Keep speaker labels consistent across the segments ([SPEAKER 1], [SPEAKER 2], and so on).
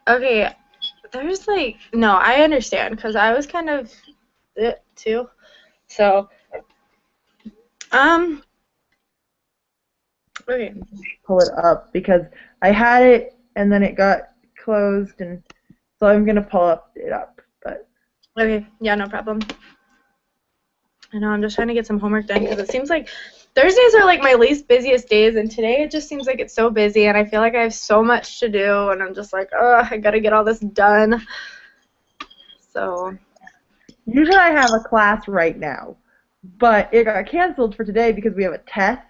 [SPEAKER 1] Okay, there's like, no, I understand because I was kind of it too. So, um, okay.
[SPEAKER 2] Pull it up because I had it and then it got closed, and so I'm gonna pull it up. But
[SPEAKER 1] Okay, yeah, no problem. I know, I'm just trying to get some homework done because it seems like Thursdays are like my least busiest days, and today it just seems like it's so busy, and I feel like I have so much to do, and I'm just like, oh, I gotta get all this done. So,
[SPEAKER 2] usually I have a class right now, but it got canceled for today because we have a test,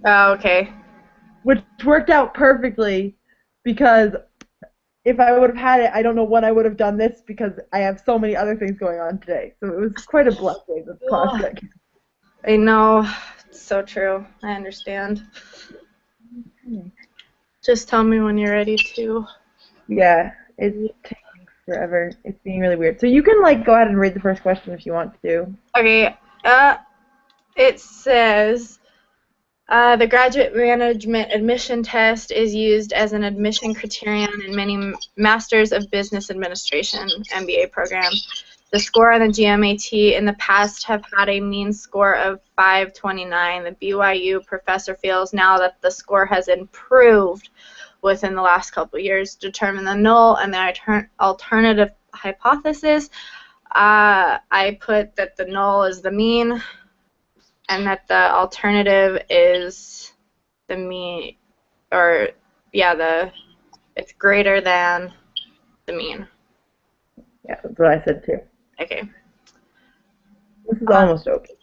[SPEAKER 1] oh, okay.
[SPEAKER 2] which worked out perfectly because if I would have had it, I don't know when I would have done this because I have so many other things going on today. So it was quite a blessing that the class
[SPEAKER 1] Ugh,
[SPEAKER 2] got canceled.
[SPEAKER 1] I know, it's so true. I understand. Just tell me when you're ready to.
[SPEAKER 2] Yeah, it's taking forever. It's being really weird. So you can like go ahead and read the first question if you want to.
[SPEAKER 1] Okay, it says the graduate management admission test is used as an admission criterion in many Masters of Business Administration MBA programs. The score on the GMAT in the past have had a mean score of 529. The BYU professor feels now that the score has improved within the last couple of years. Determine the null and the alternative hypothesis. I put that the null is the mean and that the alternative is the mean, or yeah, it's greater than the mean.
[SPEAKER 2] Yeah, that's what I said too.
[SPEAKER 1] Okay.
[SPEAKER 2] This is almost open.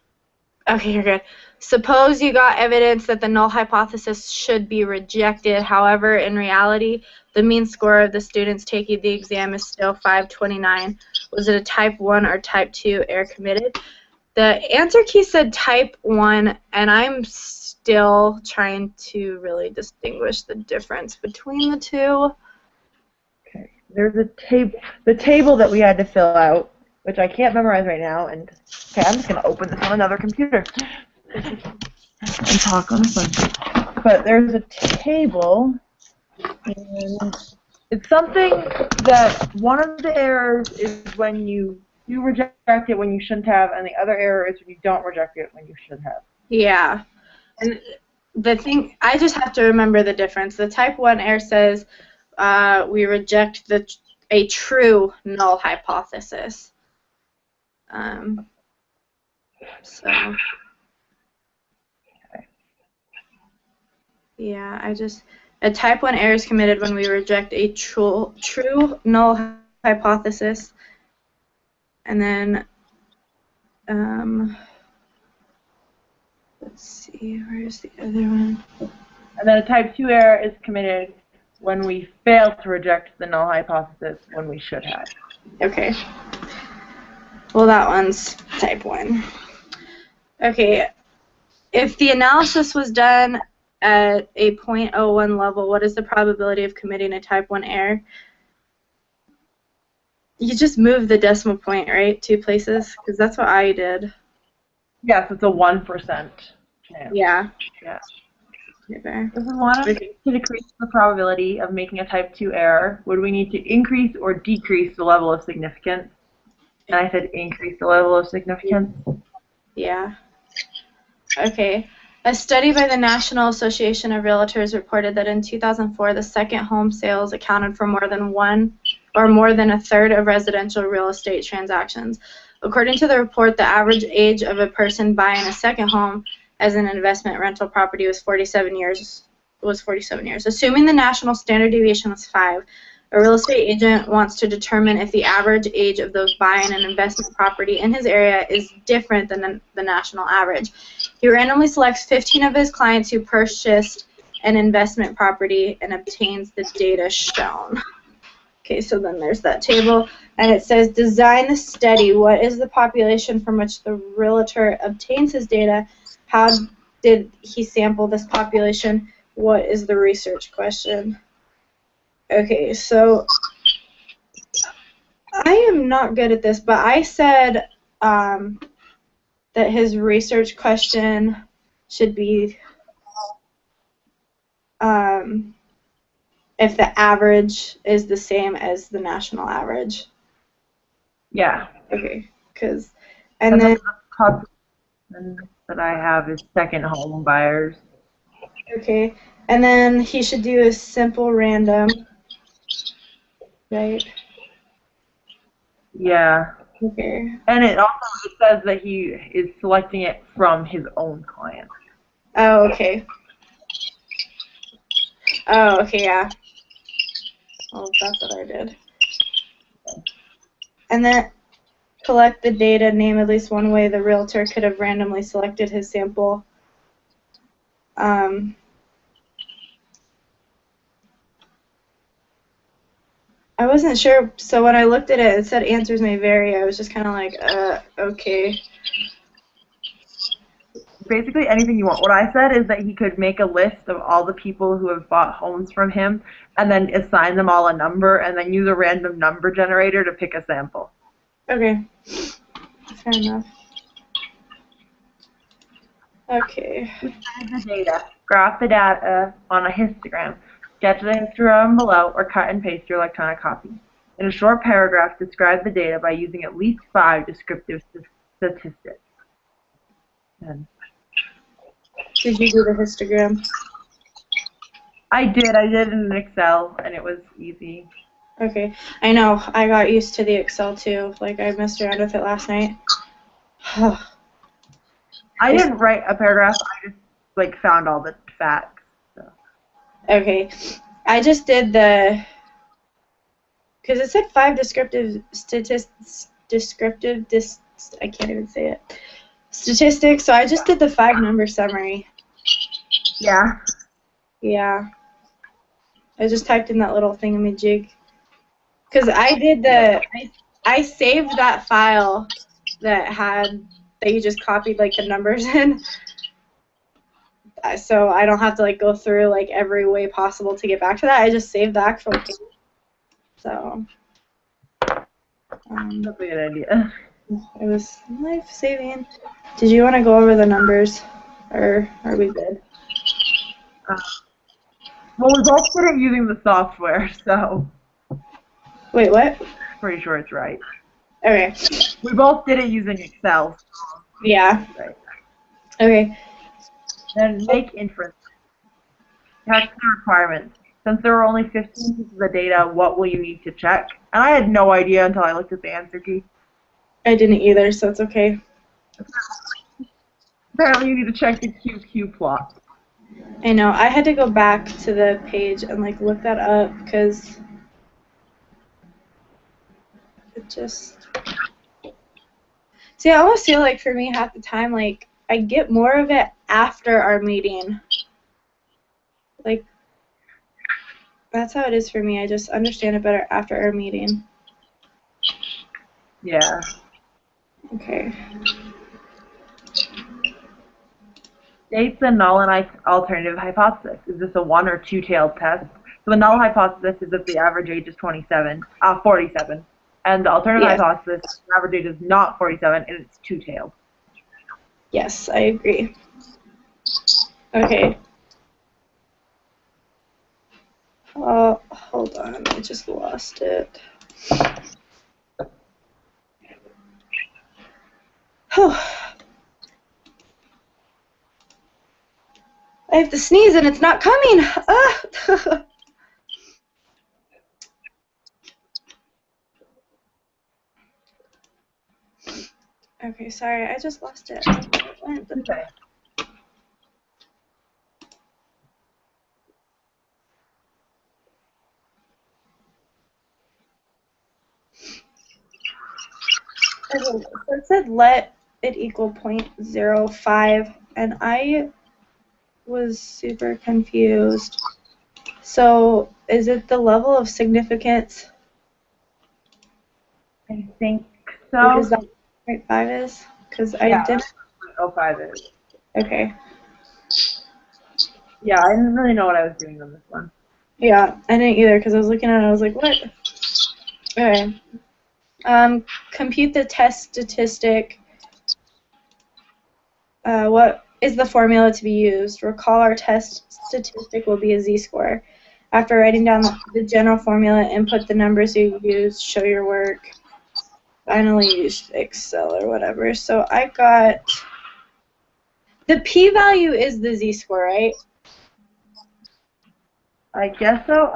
[SPEAKER 1] Okay, you're good. Suppose you got evidence that the null hypothesis should be rejected. However, in reality, the mean score of the students taking the exam is still 529. Was it a type 1 or type 2 error committed? The answer key said type 1, and I'm still trying to really distinguish the difference between the two.
[SPEAKER 2] Okay. There's a table, the table that we had to fill out, which I can't memorize right now. And okay, I'm just gonna open this on another computer and talk on this one. But there's a table, and it's something that one of the errors is when you reject it when you shouldn't have, and the other error is when you don't reject it when you should have.
[SPEAKER 1] Yeah. And the thing, I just have to remember the difference. The type 1 error says we reject a true null hypothesis. So, yeah, a type 1 error is committed when we reject a true null hypothesis. And then, let's see, where's the other one?
[SPEAKER 2] And then a type 2 error is committed when we fail to reject the null hypothesis when we should have.
[SPEAKER 1] Okay. Well, that one's type 1. Okay. If the analysis was done at a .01 level, what is the probability of committing a type 1 error? You just move the decimal point, right? 2 places? Because that's what I did.
[SPEAKER 2] Yes, it's a 1% chance.
[SPEAKER 1] Yeah.
[SPEAKER 2] Yeah.
[SPEAKER 1] Okay.
[SPEAKER 2] This is one of to decrease the probability of making a type 2 error. Would we need to increase or decrease the level of significance? And I said increase the level of significance.
[SPEAKER 1] Yeah. Okay. A study by the National Association of Realtors reported that in 2004, the second home sales accounted for more than a third of residential real estate transactions. According to the report, the average age of a person buying a second home as an investment rental property was 47 years. Assuming the national standard deviation was 5, a real estate agent wants to determine if the average age of those buying an investment property in his area is different than the national average. He randomly selects 15 of his clients who purchased an investment property and obtains the data shown. Okay, so then there's that table, and it says design the study. What is the population from which the realtor obtains his data? How did he sample this population? What is the research question? Okay, so I am not good at this, but I said that his research question should be if the average is the same as the national average.
[SPEAKER 2] Yeah.
[SPEAKER 1] Okay, and
[SPEAKER 2] And
[SPEAKER 1] then
[SPEAKER 2] then the population that I have is second home buyers.
[SPEAKER 1] okay, and then he should do a simple random, right?
[SPEAKER 2] Yeah.
[SPEAKER 1] Okay.
[SPEAKER 2] And it says that he is selecting it from his own client.
[SPEAKER 1] Oh, okay. Oh, okay, yeah. Well, that's what I did. And then collect the data, name at least one way the realtor could have randomly selected his sample. I wasn't sure, so when I looked at it, it said answers may vary. I was just kind of like, okay.
[SPEAKER 2] Basically anything you want. What I said is that he could make a list of all the people who have bought homes from him and then assign them all a number and then use a random number generator to pick a sample.
[SPEAKER 1] Okay. Fair enough. Okay.
[SPEAKER 2] Describe the data. Graph the data on a histogram. Sketch the histogram below or cut and paste your electronic copy. In a short paragraph, describe the data by using at least 5 descriptive statistics. And
[SPEAKER 1] Did you do the histogram?
[SPEAKER 2] I did it in Excel, and it was easy.
[SPEAKER 1] Okay. I know. I got used to the Excel too. Like, I messed around with it last night.
[SPEAKER 2] I didn't write a paragraph. I just found all the facts. So.
[SPEAKER 1] Okay. I just did because it said 5 descriptive statistics. I can't even say it. Statistics. So I just did the 5 number summary.
[SPEAKER 2] Yeah.
[SPEAKER 1] Yeah. I just typed in that little thingamajig. Because I saved that file that you just copied like the numbers in. So I don't have to go through every way possible to get back to that. I just saved the actual page. So
[SPEAKER 2] That's a good idea.
[SPEAKER 1] it was life-saving. Did you want to go over the numbers, or are we good?
[SPEAKER 2] Well, we both did it using the software, so.
[SPEAKER 1] Wait, what?
[SPEAKER 2] Pretty sure it's right.
[SPEAKER 1] Okay.
[SPEAKER 2] We both did it using Excel.
[SPEAKER 1] Yeah.
[SPEAKER 2] Right.
[SPEAKER 1] Okay.
[SPEAKER 2] Then make inference. Check the requirements. Since there were only 15 pieces of data, what will you need to check? And I had no idea until I looked at the answer key.
[SPEAKER 1] I didn't either, so it's okay.
[SPEAKER 2] Apparently you need to check the QQ plot.
[SPEAKER 1] I know. I had to go back to the page and look that up because it just. See, I almost feel like for me half the time, I get more of it after our meeting. That's how it is for me. I just understand it better after our meeting.
[SPEAKER 2] Yeah.
[SPEAKER 1] Okay.
[SPEAKER 2] State the null and alternative hypothesis. Is this a one or two-tailed test? So the null hypothesis is that the average age is 47, and the alternative hypothesis is the average age is not 47 and it's two-tailed.
[SPEAKER 1] Yes, I agree. Okay. Hold on. I just lost it. I have to sneeze and it's not coming. Ah. Okay, sorry, I just lost it.
[SPEAKER 2] Okay.
[SPEAKER 1] Okay, so it said let it equal 0.05, and I was super confused. So is it the level of significance?
[SPEAKER 2] I think so.
[SPEAKER 1] Is that what 0.5 is? Because I didn't.
[SPEAKER 2] 0.05 is.
[SPEAKER 1] Okay.
[SPEAKER 2] Yeah, I didn't really know what I was doing on this one.
[SPEAKER 1] Yeah, I didn't either because I was looking at it and I was like, what? Okay. Compute the test statistic. What is the formula to be used? Recall our test statistic will be a z-score. After writing down the general formula, input the numbers you used, show your work. Finally use Excel or whatever. So I got, the p-value is the z-score, right?
[SPEAKER 2] I guess so.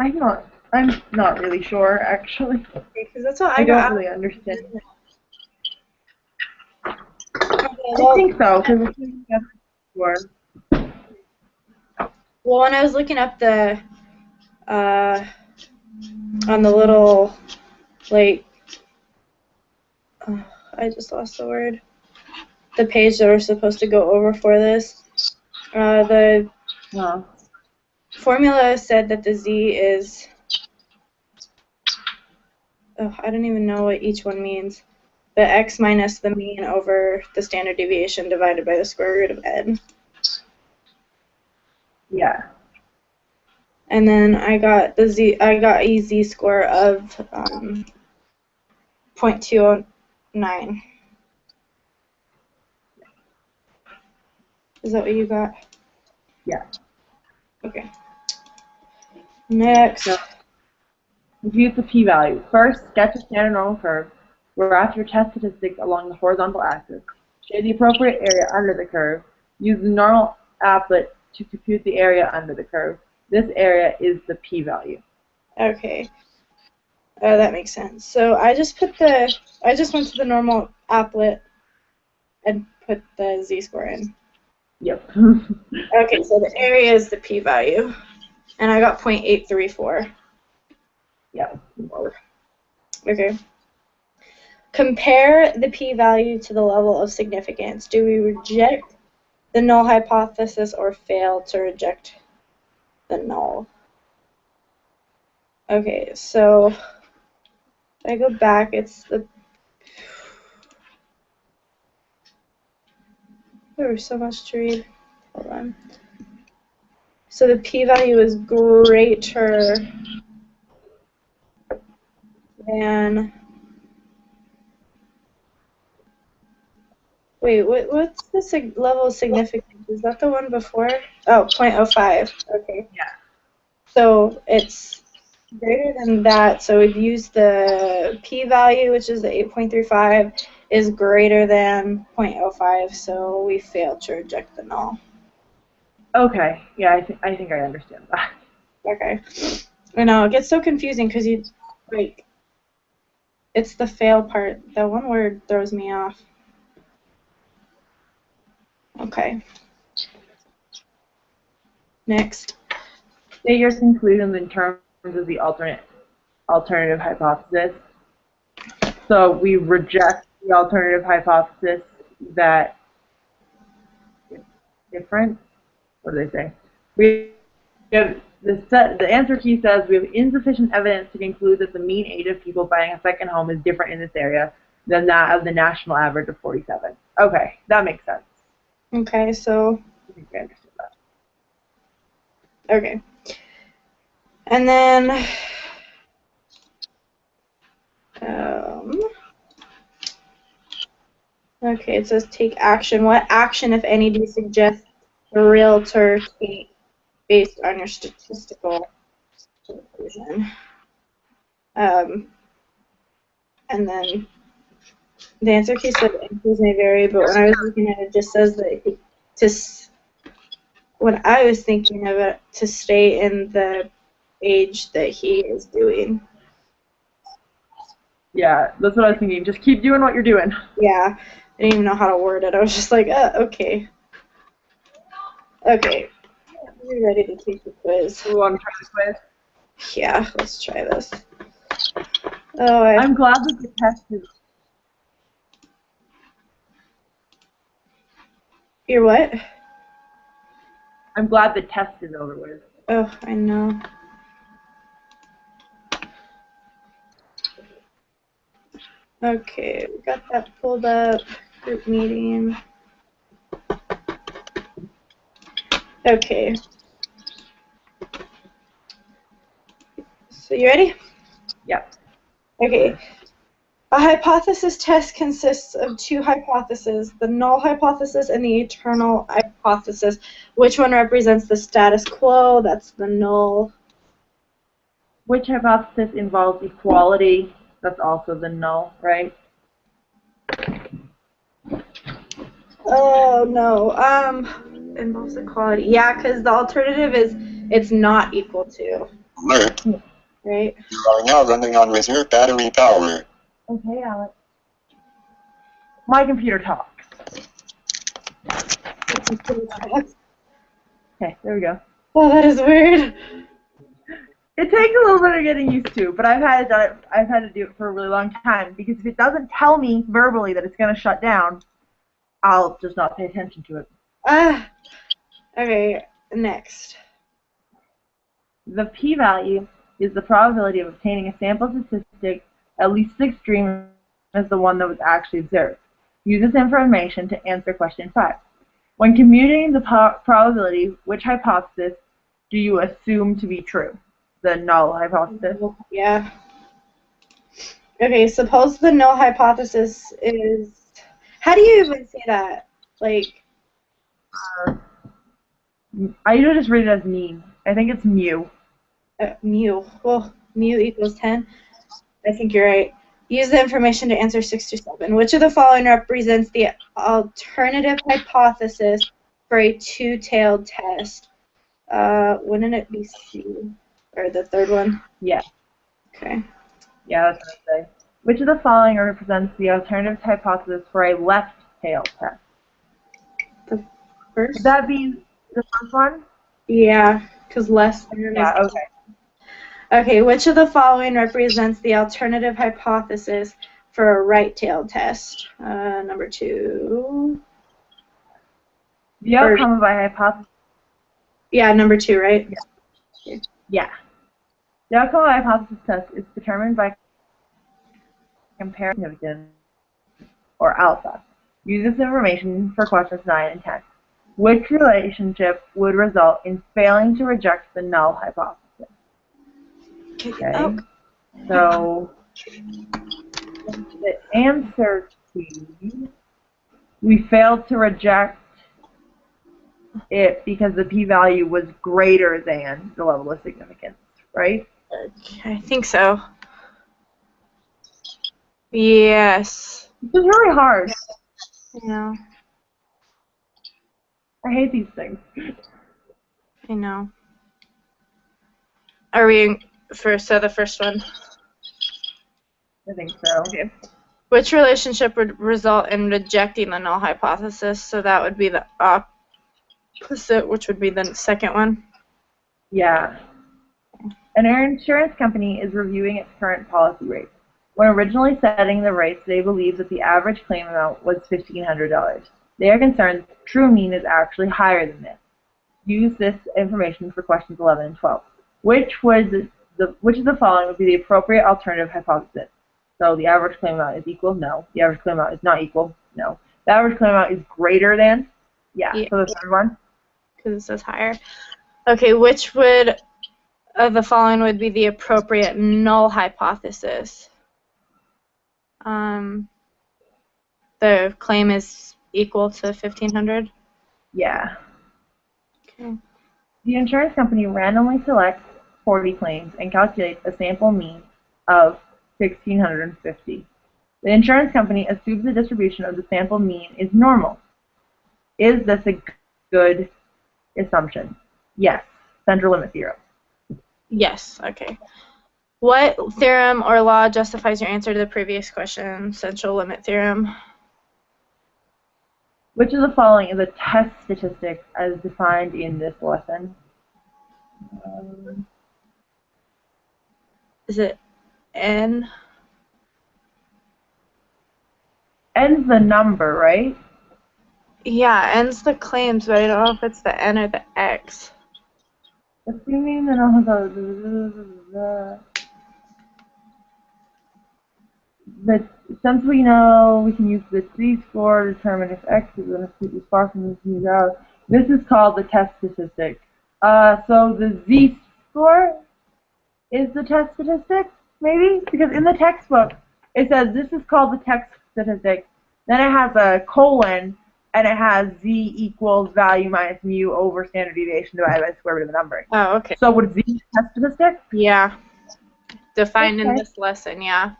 [SPEAKER 2] I'm not really sure, actually.
[SPEAKER 1] Because that's what
[SPEAKER 2] I
[SPEAKER 1] I got.
[SPEAKER 2] don't really understand.
[SPEAKER 1] Okay,
[SPEAKER 2] I think so, because it's score.
[SPEAKER 1] Well, when I was looking up the, on the little, like, I just lost the word. The page that we're supposed to go over for this, the formula said that the z is, I don't even know what each one means, but x minus the mean over the standard deviation divided by the square root of n.
[SPEAKER 2] Yeah.
[SPEAKER 1] And then I got a z-score of 0.209. Is that what you got?
[SPEAKER 2] Yeah.
[SPEAKER 1] Okay. Next.
[SPEAKER 2] Compute the p-value. First, sketch a standard normal curve. Graph your test statistics along the horizontal axis. Shade the appropriate area under the curve. Use the normal applet to compute the area under the curve. This area is the p-value.
[SPEAKER 1] Okay. That makes sense. So I just went to the normal applet and put the z-score in.
[SPEAKER 2] Yep.
[SPEAKER 1] Okay, so the area is the p-value, and I got 0.834.
[SPEAKER 2] Yep.
[SPEAKER 1] Okay. Compare the p-value to the level of significance. Do we reject the null hypothesis or fail to reject the null? Okay, so if I go back, it's the... There was so much to read. Hold on. So the p-value is greater than... Wait, what's the level of significance? Is that the one before? Oh, 0.05. Okay.
[SPEAKER 2] Yeah.
[SPEAKER 1] So it's greater than that. So we'd use the p-value, which is the 8.35, is greater than 0.05. So we failed to reject the null.
[SPEAKER 2] Okay. Yeah, I think I understand that.
[SPEAKER 1] Okay. I know it gets so confusing because it's the fail part. The one word throws me off. Okay. Next.
[SPEAKER 2] State your conclusions in terms of the alternative hypothesis. So we reject the alternative hypothesis that it's different. What do they say? We have the answer key says we have insufficient evidence to conclude that the mean age of people buying a second home is different in this area than that of the national average of 47. Okay, that makes sense.
[SPEAKER 1] Okay, so.
[SPEAKER 2] I think I understood
[SPEAKER 1] that. Okay. And then. Okay, it says take action. What action, if any, do you suggest a realtor take based on your statistical conclusion? And then the answer key said answers may vary, but when I was looking at it, it just says that when I was thinking of it, to stay in the age that he is doing.
[SPEAKER 2] Yeah, that's what I was thinking. Just keep doing what you're doing.
[SPEAKER 1] Yeah, I didn't even know how to word it. I was just like, okay. Okay, we're ready to take the quiz.
[SPEAKER 2] We want to try the quiz?
[SPEAKER 1] Yeah, let's try this. Oh,
[SPEAKER 2] I'm glad that the test is...
[SPEAKER 1] You're what?
[SPEAKER 2] I'm glad the test is over with.
[SPEAKER 1] Oh, I know. Okay, we got that pulled up. Group meeting. Okay. So you ready?
[SPEAKER 2] Yep.
[SPEAKER 1] Okay. A hypothesis test consists of two hypotheses, the null hypothesis and the eternal hypothesis. Which one represents the status quo? That's the null.
[SPEAKER 2] Which hypothesis involves equality? That's also the null, right?
[SPEAKER 1] Oh no. Involves equality. Yeah, because the alternative is it's not equal to.
[SPEAKER 3] Alert.
[SPEAKER 1] Right.
[SPEAKER 3] You are now running on reserve battery power.
[SPEAKER 2] Okay, Alex. My computer talks. Okay, there we go.
[SPEAKER 1] Oh, that is weird.
[SPEAKER 2] It takes a little bit of getting used to, but I've had to do it for a really long time because if it doesn't tell me verbally that it's going to shut down, I'll just not pay attention to it.
[SPEAKER 1] Okay, next.
[SPEAKER 2] The p-value is the probability of obtaining a sample statistic at least as extreme as the one that was actually observed. Use this information to answer question 5. When computing the probability, which hypothesis do you assume to be true? The null hypothesis?
[SPEAKER 1] Yeah. Okay, suppose the null hypothesis is... How do you even say that? Like...
[SPEAKER 2] I usually just read it as mean. I think it's mu.
[SPEAKER 1] Mu. Well, mu equals 10. I think you're right. Use the information to answer 6 to 7. Which of the following represents the alternative hypothesis for a two-tailed test? Wouldn't it be C? Or the third one?
[SPEAKER 2] Yeah.
[SPEAKER 1] Okay.
[SPEAKER 2] Yeah, that's what I say. Which of the following represents the alternative hypothesis for a left-tailed test?
[SPEAKER 1] The first?
[SPEAKER 2] Would that be the first one?
[SPEAKER 1] Yeah, because less than
[SPEAKER 2] Yeah,
[SPEAKER 1] is...
[SPEAKER 2] okay.
[SPEAKER 1] Okay, which of the following represents the alternative hypothesis for a right-tailed test? Number 2.
[SPEAKER 2] The outcome of a hypothesis.
[SPEAKER 1] Yeah, number 2, right?
[SPEAKER 2] Yeah. The outcome of a hypothesis test is determined by comparing significance, or alpha. Use this information for questions 9 and 10. Which relationship would result in failing to reject the null hypothesis? Okay.
[SPEAKER 1] Oh.
[SPEAKER 2] So the answer to, we failed to reject it because the p-value was greater than the level of significance, right?
[SPEAKER 1] I think so. Yes.
[SPEAKER 2] This is really hard.
[SPEAKER 1] I know.
[SPEAKER 2] I hate these things.
[SPEAKER 1] I know. Are we the first one?
[SPEAKER 2] I think so.
[SPEAKER 1] Okay. Which relationship would result in rejecting the null hypothesis? So that would be the opposite, which would be the second one.
[SPEAKER 2] Yeah. An insurance company is reviewing its current policy rates. When originally setting the rates, they believed that the average claim amount was $1,500. They are concerned the true mean is actually higher than this. Use this information for questions 11 and 12. Which of the following would be the appropriate alternative hypothesis? So the average claim amount is equal? No. The average claim amount is not equal? No. The average claim amount is greater than? Yeah. So the third one?
[SPEAKER 1] Because it says higher. Okay, which of the following would be the appropriate null hypothesis? The claim is equal to 1,500?
[SPEAKER 2] Yeah.
[SPEAKER 1] Okay.
[SPEAKER 2] The insurance company randomly selects 40 claims and calculates a sample mean of 1,650. The insurance company assumes the distribution of the sample mean is normal. Is this a good assumption? Yes. Central limit theorem.
[SPEAKER 1] Yes, okay. What theorem or law justifies your answer to the previous question? Central limit theorem.
[SPEAKER 2] Which of the following is a test statistic as defined in this lesson?
[SPEAKER 1] Is it N?
[SPEAKER 2] N's the number, right?
[SPEAKER 1] Yeah, N's the claims, but I don't know if it's the N or the X.
[SPEAKER 2] Assuming that all but since we know we can use the z-score to determine if x is far from the z-value, this is called the test statistic. So the z-score is the test statistic, maybe? Because in the textbook, it says this is called the test statistic. Then it has a colon, and it has z equals value minus mu over standard deviation divided by the square root of the number.
[SPEAKER 1] Oh, okay.
[SPEAKER 2] So would z be the test statistic?
[SPEAKER 1] Yeah. defined in
[SPEAKER 2] Okay.
[SPEAKER 1] this lesson, yeah.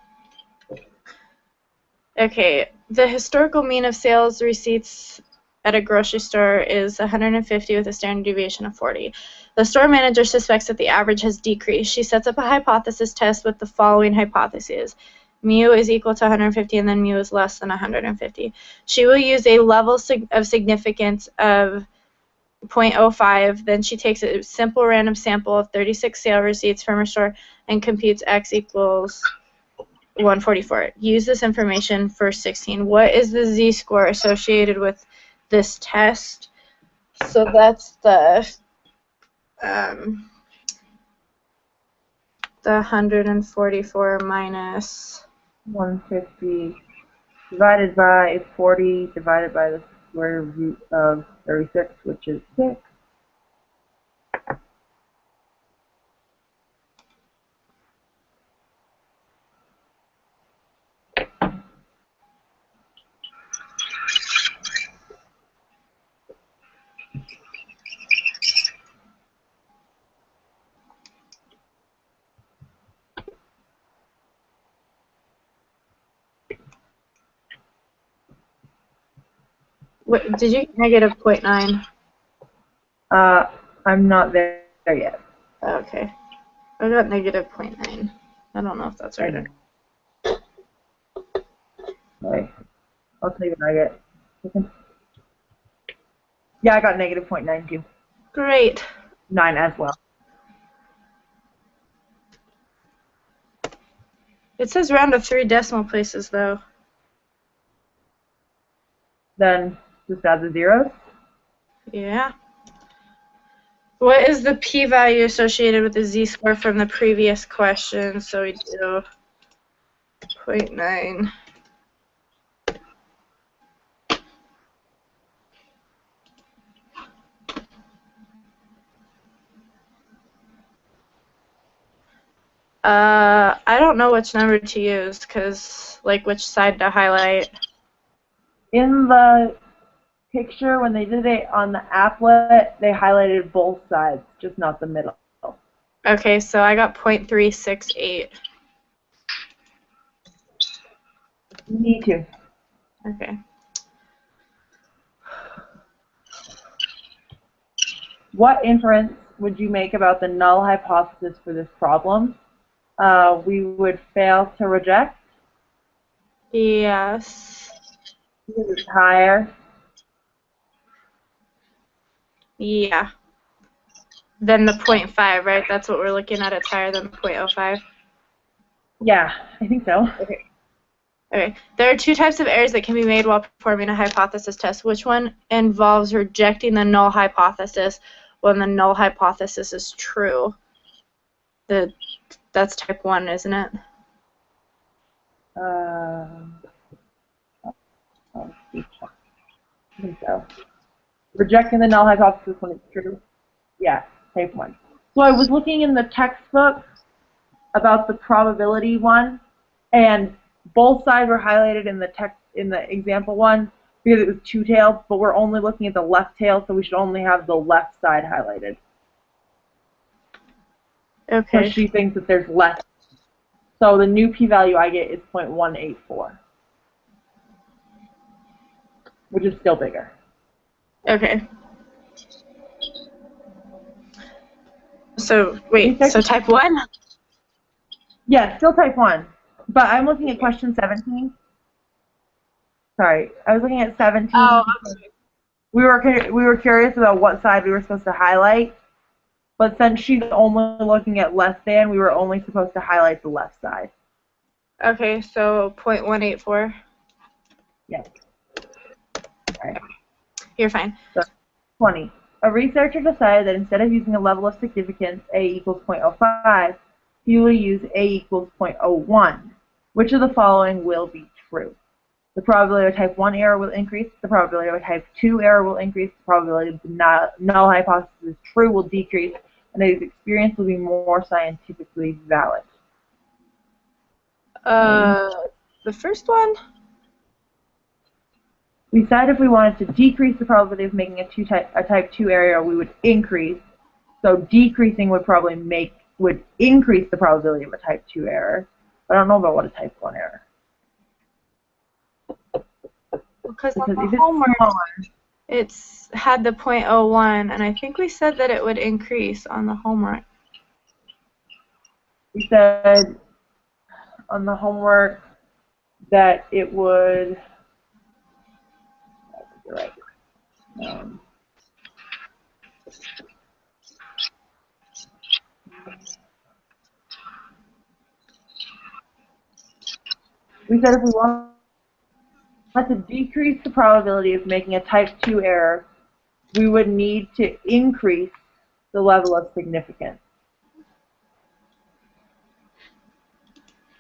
[SPEAKER 1] Okay, the historical mean of sales receipts at a grocery store is 150 with a standard deviation of 40. The store manager suspects that the average has decreased. She sets up a hypothesis test with the following hypotheses. Mu is equal to 150 and then mu is less than 150. She will use a level of significance of 0.05. Then she takes a simple random sample of 36 sale receipts from her store and computes x equals 144. Use this information for 16. What is the z-score associated with this test? So that's the 144 minus
[SPEAKER 2] 150 divided by 40 divided by the square root of 36, which is 6.
[SPEAKER 1] what did you get negative 0.9?
[SPEAKER 2] I'm not there yet.
[SPEAKER 1] Okay. I got negative 0.9. I don't know if that's right.
[SPEAKER 2] Okay. I'll tell you what I get. Yeah, I got negative 0.92.
[SPEAKER 1] Great.
[SPEAKER 2] 9 as well.
[SPEAKER 1] It says round to 3 decimal places though.
[SPEAKER 2] Then just add the zeros.
[SPEAKER 1] Yeah. What is the p-value associated with the z-score from the previous question? So we do 0.9. I don't know which number to use, because, like, which side to highlight.
[SPEAKER 2] In the picture, when they did it on the applet, they highlighted both sides, just not the middle.
[SPEAKER 1] Okay, so I got 0.368.
[SPEAKER 2] Me too.
[SPEAKER 1] Okay.
[SPEAKER 2] What inference would you make about the null hypothesis for this problem? We would fail to reject
[SPEAKER 1] Yes.
[SPEAKER 2] because it's higher.
[SPEAKER 1] Yeah. Then the 0.5, right? That's what we're looking at. It's higher than the 0.05.
[SPEAKER 2] Yeah, I think so.
[SPEAKER 1] Okay. Okay. There are 2 types of errors that can be made while performing a hypothesis test. Which one involves rejecting the null hypothesis when the null hypothesis is true? That's type 1, isn't it?
[SPEAKER 2] I think so. Rejecting the null hypothesis when it's true. Yeah, type 1. So I was looking in the textbook about the probability one, and both sides were highlighted in the text in the example one because it was two-tailed, but we're only looking at the left tail, so we should only have the left side highlighted.
[SPEAKER 1] Okay.
[SPEAKER 2] So she thinks that there's less. So the new p-value I get is 0.184, which is still bigger.
[SPEAKER 1] Okay. So, wait, so type 1?
[SPEAKER 2] Yeah, still type 1. But I'm looking at question 17. Sorry, I was looking at 17.
[SPEAKER 1] Oh, okay.
[SPEAKER 2] We were curious about what side we were supposed to highlight, but since she's only looking at less than, we were only supposed to highlight the left side.
[SPEAKER 1] Okay, so 0.184.
[SPEAKER 2] Yes. All right.
[SPEAKER 1] You're fine.
[SPEAKER 2] So 20. A researcher decided that instead of using a level of significance, A equals 0.05, he will use A equals 0.01. Which of the following will be true? The probability of type 1 error will increase, the probability of a type 2 error will increase, the probability of the null hypothesis is true will decrease, and his experience will be more scientifically valid.
[SPEAKER 1] The first one?
[SPEAKER 2] We said if we wanted to decrease the probability of making a type 2 error, we would increase. So decreasing would probably make would increase the probability of a type 2 error. But I don't know about what a type 1 error.
[SPEAKER 1] Because on
[SPEAKER 2] Because
[SPEAKER 1] the
[SPEAKER 2] if it's
[SPEAKER 1] homework,
[SPEAKER 2] smaller,
[SPEAKER 1] it's had the .01, and I think we said that it would increase on the homework.
[SPEAKER 2] we said on the homework that it would, you're right. We said if we want to decrease the probability of making a type 2 error, we would need to increase the level of significance.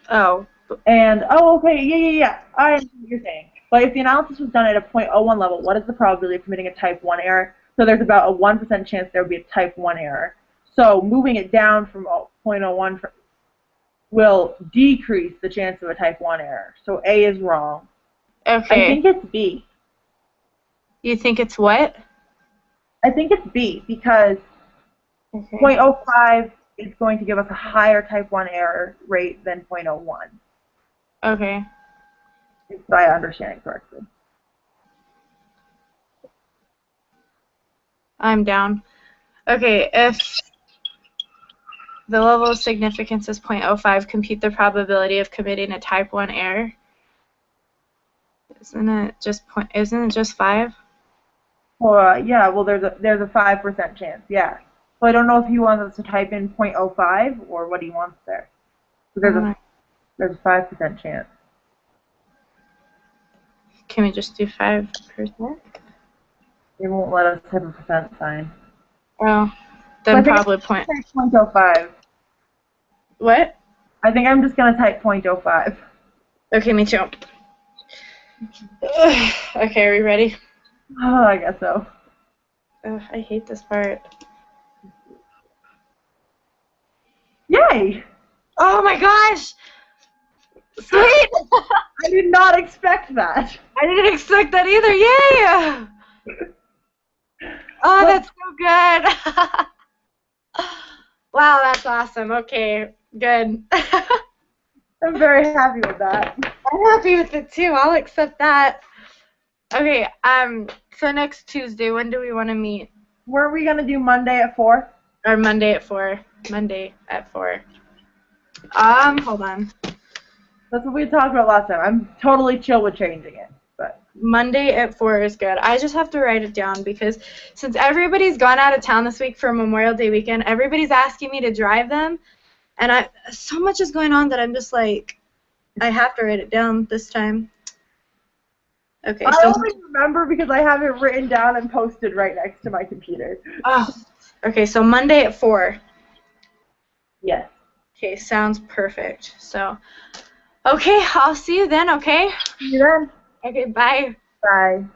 [SPEAKER 1] Oh.
[SPEAKER 2] And, oh, okay, yeah, I understand what you're saying. But if the analysis was done at a .01 level, what is the probability of committing a type 1 error? So there's about a 1% chance there would be a type 1 error. So moving it down from .01 will decrease the chance of a type 1 error. So A is wrong.
[SPEAKER 1] Okay.
[SPEAKER 2] I think it's B.
[SPEAKER 1] You think it's what?
[SPEAKER 2] I think it's B because
[SPEAKER 1] Okay.
[SPEAKER 2] .05 is going to give us a higher type 1 error rate than .01.
[SPEAKER 1] Okay.
[SPEAKER 2] If I understand it correctly.
[SPEAKER 1] I'm down. Okay, if the level of significance is .05, compute the probability of committing a type 1 error. Isn't it just 5?
[SPEAKER 2] Well, yeah, well, there's a 5% chance, yeah. So I don't know if he wants us to type in .05 or what he wants there. So there's a 5% chance.
[SPEAKER 1] Can we just do 5%?
[SPEAKER 2] They won't let us type a percent sign.
[SPEAKER 1] Oh, then probably
[SPEAKER 2] type .05.
[SPEAKER 1] What?
[SPEAKER 2] I think I'm just gonna type .05.
[SPEAKER 1] Okay, me too. Okay, are we ready?
[SPEAKER 2] Oh, I guess so.
[SPEAKER 1] Ugh, I hate this part.
[SPEAKER 2] Yay!
[SPEAKER 1] Oh my gosh! Sweet!
[SPEAKER 2] I did not expect that.
[SPEAKER 1] I didn't expect that either. Yay! Oh, that's so good. Wow, that's awesome. Okay, good.
[SPEAKER 2] I'm very happy with that.
[SPEAKER 1] I'm happy with it too. I'll accept that. Okay, so next Tuesday, when do we want to meet?
[SPEAKER 2] Weren't we gonna do Monday at 4?
[SPEAKER 1] Or Monday at 4. Monday at 4. Hold on.
[SPEAKER 2] That's what we talked about last time. I'm totally chill with changing it, but
[SPEAKER 1] Monday at 4 is good. I just have to write it down because since everybody's gone out of town this week for Memorial Day weekend, everybody's asking me to drive them, and so much is going on that I'm just like, I have to write it down this time. Okay.
[SPEAKER 2] I only remember because I have it written down and posted right next to my computer.
[SPEAKER 1] Oh, okay, so Monday at 4.
[SPEAKER 2] Yes.
[SPEAKER 1] Okay, sounds perfect. So, okay, I'll see you then, okay?
[SPEAKER 2] See you then.
[SPEAKER 1] Okay, bye.
[SPEAKER 2] Bye.